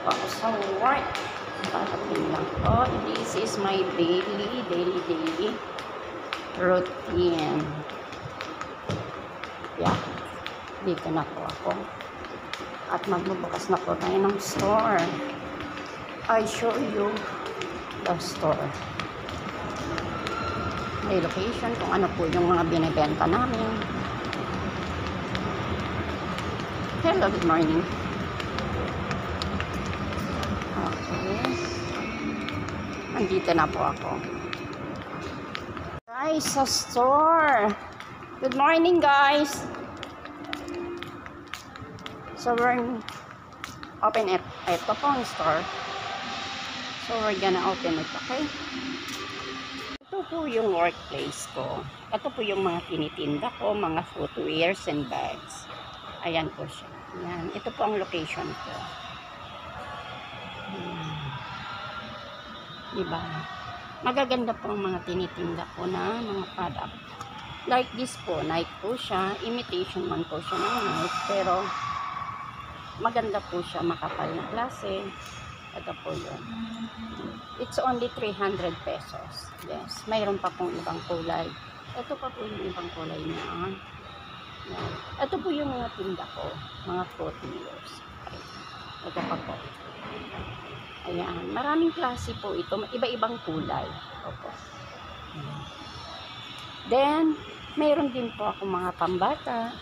pa ako sa work. Parating lang po. This is my daily routine. Yeah. Dito na po ako. At magbubukas na po tayo ng store. I show you the store. May location kung ano po yung mga binibenta namin. Hello, good morning. Okay. Nandito na po ako. Guys, sa store. Good morning, guys. So, we're open it. Ito po ang store. So, we're gonna open it, okay? Ito po yung workplace ko. Ito po yung mga tinitinda ko, mga footwears and bags. Ayan po siya. Ayan. Ito po ang location ko. Diba? Magaganda po ang mga tinitinda ko na mga product. Like this po, Nike po siya. Imitation man po siya ng Nike. Pero, maganda po siya. Makapal na klase. Ito po yun. It's only 300 pesos. Yes. Mayroon pa pong ibang kulay. Ito pa po yung ibang kulay niya. Yan. Ito po yung mga tinda ko. Mga footwears. Ito pa po. Ayan. Maraming klase po ito. Iba-ibang kulay. Opo. Then, mayroon din po ako mga pambata.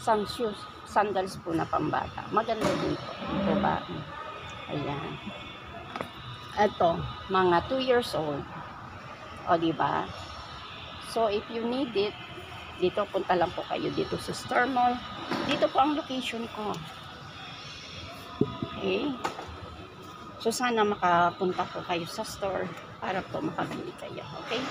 Sandals po na pambata. Maganda din po. Ito ba? Ayan. Ito, mga 2 years old. O, diba? So, if you need it, dito, punta lang po kayo dito sa Star Mall. Dito po ang location ko. Okay? So, sana makapunta po kayo sa store para po makabili kayo. Okay?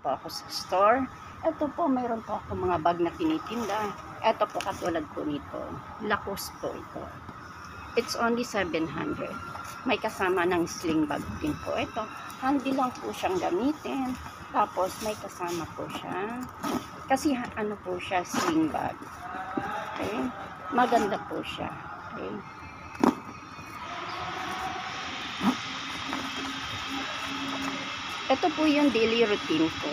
Po ako sa store. Ito po, mayroon po ako mga bag na tinitinda. Ito po katulad po nito. Lacoste po ito. It's only 700. May kasama ng sling bag din po. Ito, handy lang po siyang gamitin. Tapos, may kasama po siya. Kasi, ano po siya, sling bag. Okay? Maganda po siya. Okay? Ito po yung daily routine ko.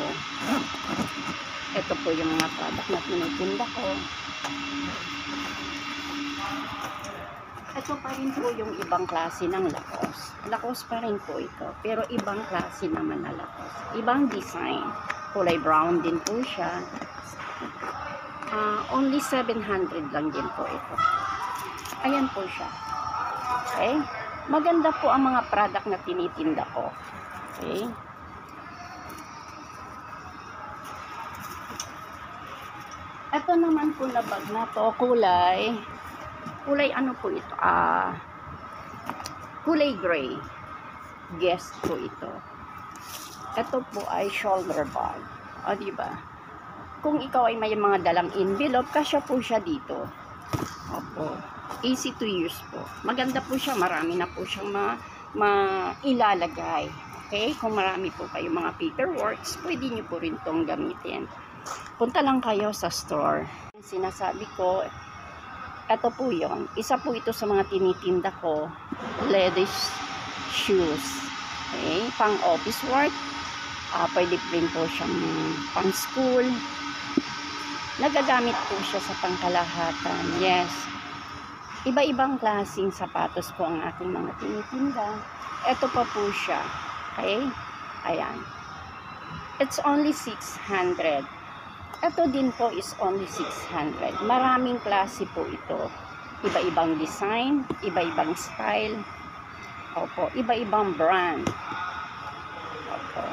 Ito po yung mga product na tinitinda ko. Ito pa rin po yung ibang klase ng Lacoste. Lacoste pa rin po ito. Pero ibang klase naman na Lacoste. Ibang design. Kulay brown din po siya. Only 700 lang din po ito. Ayan po siya. Okay? Maganda po ang mga product na tinitinda ko. Okay? Ito naman po na bag na to, kulay ano po ito? Kulay gray. Guess po ito. Ito po ay shoulder bag. O, diba? Kung ikaw ay may mga dalang envelope, kasya po siya dito. Opo. Easy to use po. Maganda po siya. Marami na po siyang ilalagay. Okay? Kung marami po kayo mga paperworks, pwede nyo po rin itong gamitin. Punta lang kayo sa store. Sinasabi ko, ito po yon. Isa po ito sa mga tinitinda ko. Ladies shoes. Okay? Pang office work. Pwede rin po siyang pang school. Nagagamit po siya sa pangkalahatan. Yes. Iba-ibang klaseng sapatos po ang aking mga tinitinda. Ito pa po siya. Okay? Ayan. It's only 600. Ito din po is only 600. Maraming klase po ito. Iba-ibang design, iba-ibang style. Opo, iba-ibang brand. Opo.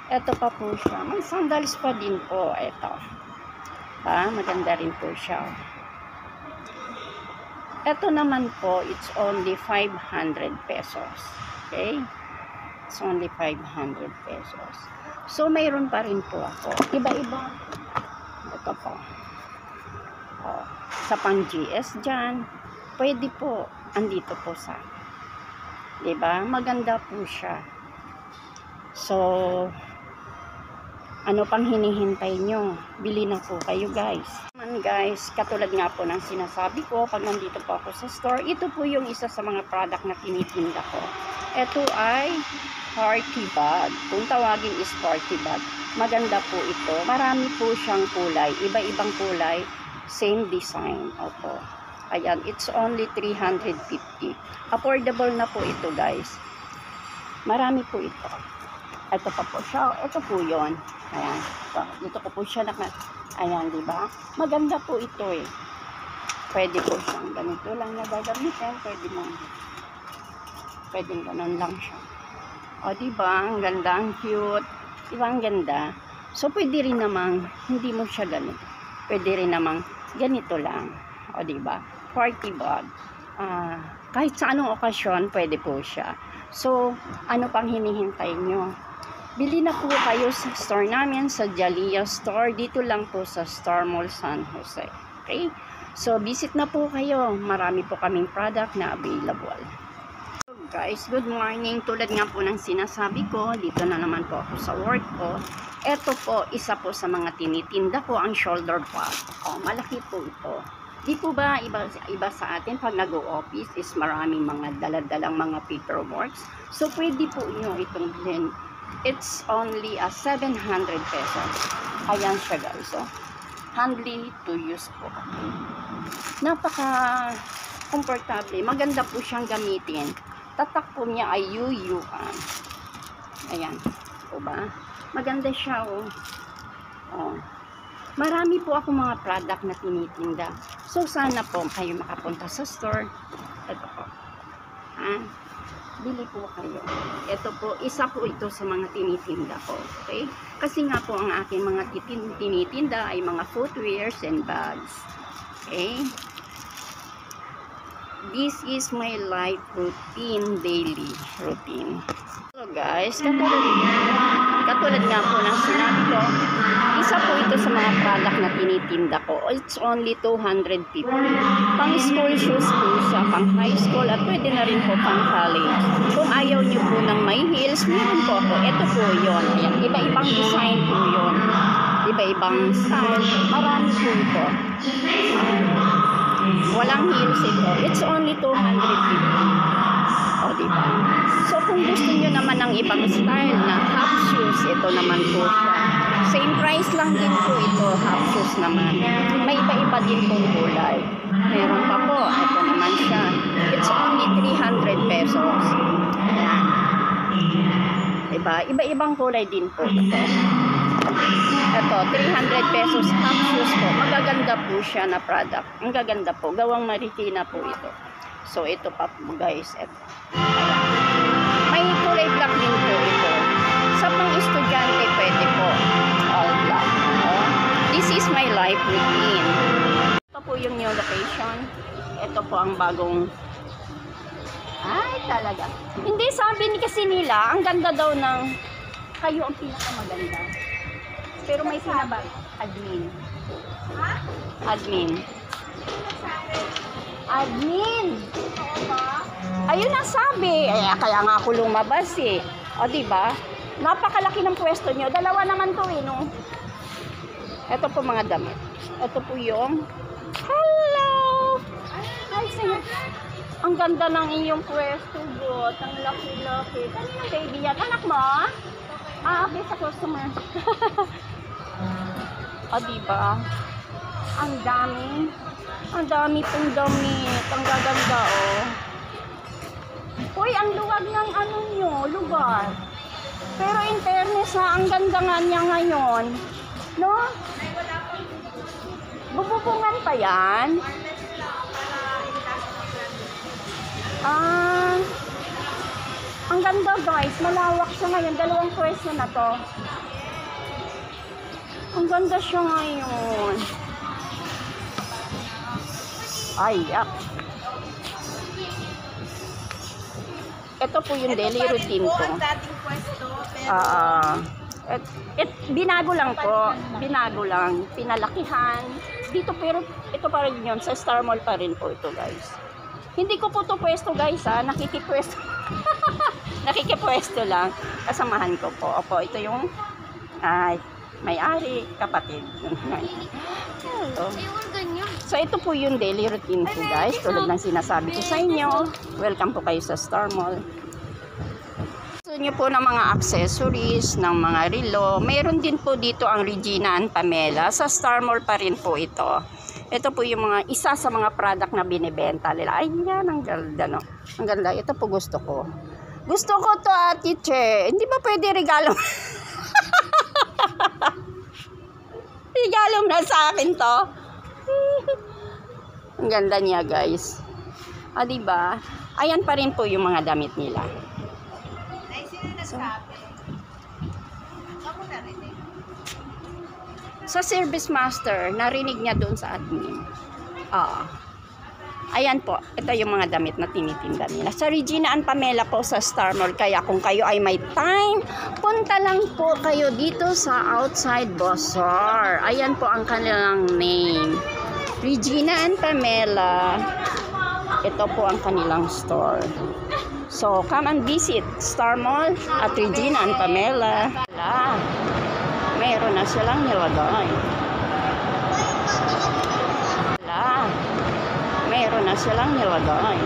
Ito pa po siya. May sandals pa din po. Ito. Maganda rin po siya. Ito naman po, it's only 500 pesos. Okay? It's only 500 pesos. So, mayroon pa rin po ako. Iba-iba. Ito po. Sa pang GS dyan. Pwede po. Andito po sa. Diba? Maganda po siya. So, ano pang hinihintay nyo? Bili na po kayo, guys. Ayan guys, katulad nga po ng sinasabi ko, pag nandito po ako sa store, ito po yung isa sa mga product na tinitinda ko. Ito ay party bag. Kung tawagin is party bag. Maganda po ito. Marami po siyang kulay. Iba-ibang kulay. Same design. Opo. Ayan, it's only 350. Affordable na po ito guys. Marami po ito. Ito pa po siya. Ito po yun. Ayan. Ito, dito ko po siya ayan, di ba? Maganda po ito eh. Pwede po siyang ganito lang na gagamitin. Pwede ganun lang siya. O, di ba? Ang ganda, ang cute. Di ba? Ang ganda. So, pwede rin namang hindi mo siya ganito. Pwede rin namang ganito lang. O, di ba? Party bag. Kahit sa anong okasyon, pwede po siya. So, ano pang hinihintay nyo? Bili na po kayo sa store namin, sa Jalea Store. Dito lang po sa Star Mall San Jose. Okay? So, visit na po kayo. Marami po kaming product na available. So, guys, good morning. Tulad nga po ng sinasabi ko, dito na naman po ako sa work ko. Ito po, isa po sa mga tinitinda ko, ang shoulder pad. Oh, malaki po ito. Di po ba iba sa atin pag nag-o-office is maraming mga daladalang mga paperworks. So, pwede po nyo itong blend. It's only 700 pesos. Ayan siya guys. So, handy to use po. Napaka komportable. Maganda po siyang gamitin. Tatak po niya ay yuyuan. Ayan. O ba? Maganda siya oh. Oh. Marami po ako mga product na tinitinda. So, sana po kayo makapunta sa store. Ito po. Bili po kayo. Ito po, isa po ito sa mga tinitinda ko. Okay? Kasi nga po ang aking mga tinitinda ay mga footwears and bags. Okay? This is my life routine, daily routine. So guys, katulad nga po ng sinabi ko, isa po ito sa mga product na tinitinda ko. It's only 250. Pang school shoes po siya, pang high school, at pwede na rin po pang college. Kung ayaw nyo po ng may heels, meron po ako. Ito po yun. Ayan, iba-ibang design po yun. Iba-ibang style. Marami po ito. Walang heels ito. It's only 250. O, diba? So, kung gusto nyo naman ng ibang style na half shoes, ito naman po siya. Same price lang din po ito, half shoes naman. May iba-iba din pong kulay. Meron pa po, ito naman siya. It's only 300 pesos. Ayan. Diba? Iba-ibang kulay din po ito. Ito, 300 pesos half shoes po. Magaganda po siya na product. Ang gaganda po. Gawang Marikina po ito. So, ito pa po guys. Ito. May kulay black din po ito. Sa pang estudyante, pwede po. All black. Oh. This is my life routine. Ito po yung new location. Ito po ang bagong... Ay, talaga. Hindi, sabi ni kasi nila, ang ganda daw ng... Kayo ang pinakamaganda. Pero may sinabag. Admin. Ha? Admin. Admin. Ayun ang sabi. Kaya nga ako lumabas eh. O, diba? Napakalaki ng pwesto nyo. Dalawa naman to eh, no? Ito po mga damit. Ito po yung... Hello! Ay, sa'yo. Ang ganda ng iyong pwesto, bot. Ang laki-laki. Kanina baby yan? Anak mo? Okay, sa customer. O, diba? Ang dami. Ang dami pong damit. Ang gaganda, oh. Uy, ang luwag ng ano nyo, lugar. Pero in fairness ha, ang ganda nga niya ngayon. No? Bububungan pa yan? Ang ganda guys. Malawak siya ngayon. Dalawang pwesto na to. Ang ganda siya ngayon. Ay, yak. Ito po yung daily routine ko. Binago lang po. Binago lang. Pinalakihan. Dito pero ito pa rin yun. Sa Star Mall pa rin po ito guys. Hindi ko po ito pwesto guys ha. Nakikipwesto. Nakikipwesto lang. Kasamahan ko po. Opo, ito yung May-ari, kapatid. Hello. Ayun, ganyan. So, ito po yung daily routine ko, guys. Tulad ng sinasabi ko sa inyo. Welcome po kayo sa Star Mall. Gusto nyo po ng mga accessories, ng mga relo. Meron din po dito ang Regina and Pamela. Sa Star Mall pa rin po ito. Ito po yung mga isa sa mga product na binibenta nila. Ayan, ang ganda, no? Ang ganda. Ito po gusto ko. Gusto ko to, Ate Che. Hindi ba pwede regalo? Regalo na sa akin to. Ang ganda niya, guys. Ah, diba? Ayan pa rin po yung mga damit nila. Ay, sino nagsabi? Ako narinig. Sa service master, narinig niya doon sa admin. Ayan po, ito yung mga damit na tinitinda nila. Sa Regina and Pamela po sa Star Mall. Kaya kung kayo ay may time, punta lang po kayo dito sa Outside Bazaar. Ayan po ang kanilang name. Regina and Pamela. Ito po ang kanilang store. So, come and visit Star Mall at Regina and Pamela. Wala. Meron na silang nilagay. Wala. Meron na silang nilagay.